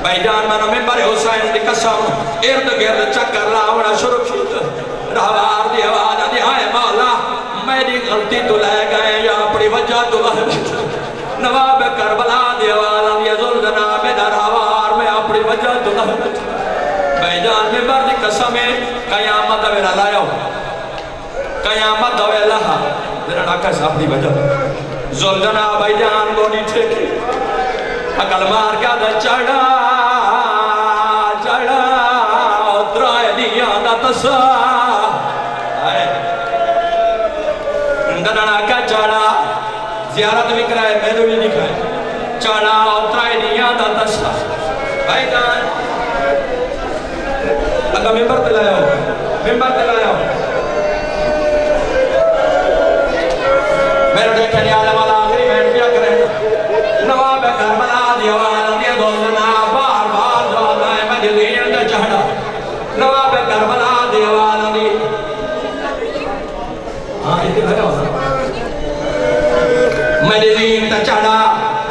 भाईजान मनो मिंबर हुसैन दी कसम इर्द गिर्द चक्कर लावना शुरू किया रावार दी आवाज आती हाय मौला मेरी गलती तो ले गए या अपनी वजह तो नवाब करबला दी आवाज आती जुल जनाब रावार में अपनी वजह तो भाईजान मिंबर दी कसम है कयामत वेला लायो कयामत वेला मेरा नाका अपनी वजह जुल जनाब भाईजान गोनी ठेकी अकल मार क्या चढ़ा चढ़ा उतराए दिया तसा डरना क्या चढ़ा ज़ियारत भी कराए मेरे भी दिखाए चढ़ा उतराए दिया तसा भाईजान अगर मिंबर पे लाया मेरे देखने आलम वाला आखिरी बैठ क्या करें नवाब करबला दीवान दिया दोलना बार बार दोलना है मैं दिलीन दा चढ़ा नवाब करबला दीवान दी हाँ इतने लगा मैं दिलीन दा चढ़ा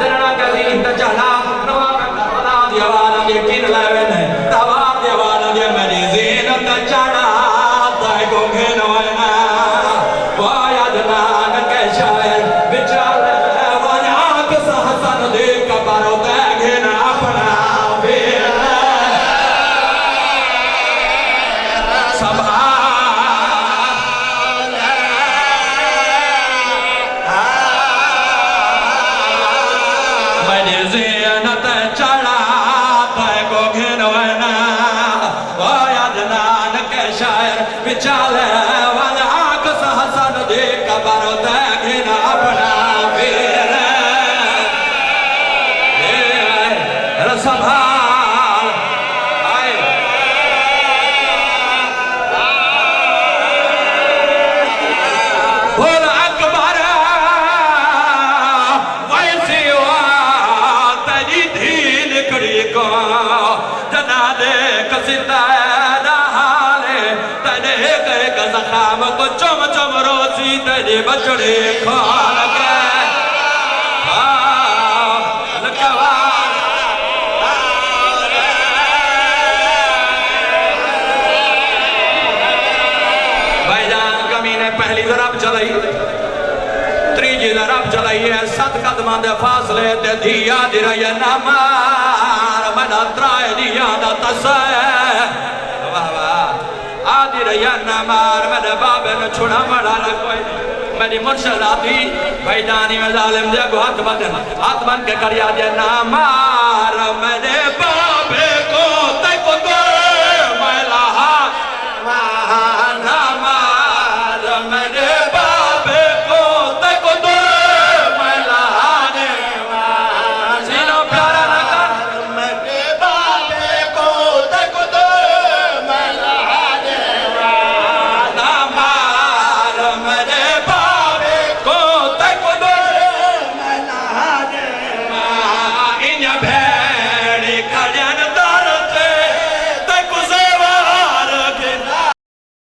दरना का दिलीन दा चढ़ा नवाब करबला दीवान दी किन लावे ने नवाब दीवान दी मैं दिलीन दा चढ़ा ताई को घेनवाना वाया जनान के शायर विचार चम चम रोसी तेरे बचड़े खान के भाईजान कमीने पहली जरब चलाई त्रीजी जरब चलाई है 7 कदम दे फासले ते दिया दिया ना मार मना त्राए दिया दा तसा वाह वाह आदि रया ना मार मेरे बाबे ने छुड़ा मड़ा ना कोई मेरी मुर्शद आती भाईजानी में जालिम दे हाथ बंद के करिया दे ना मार मेरे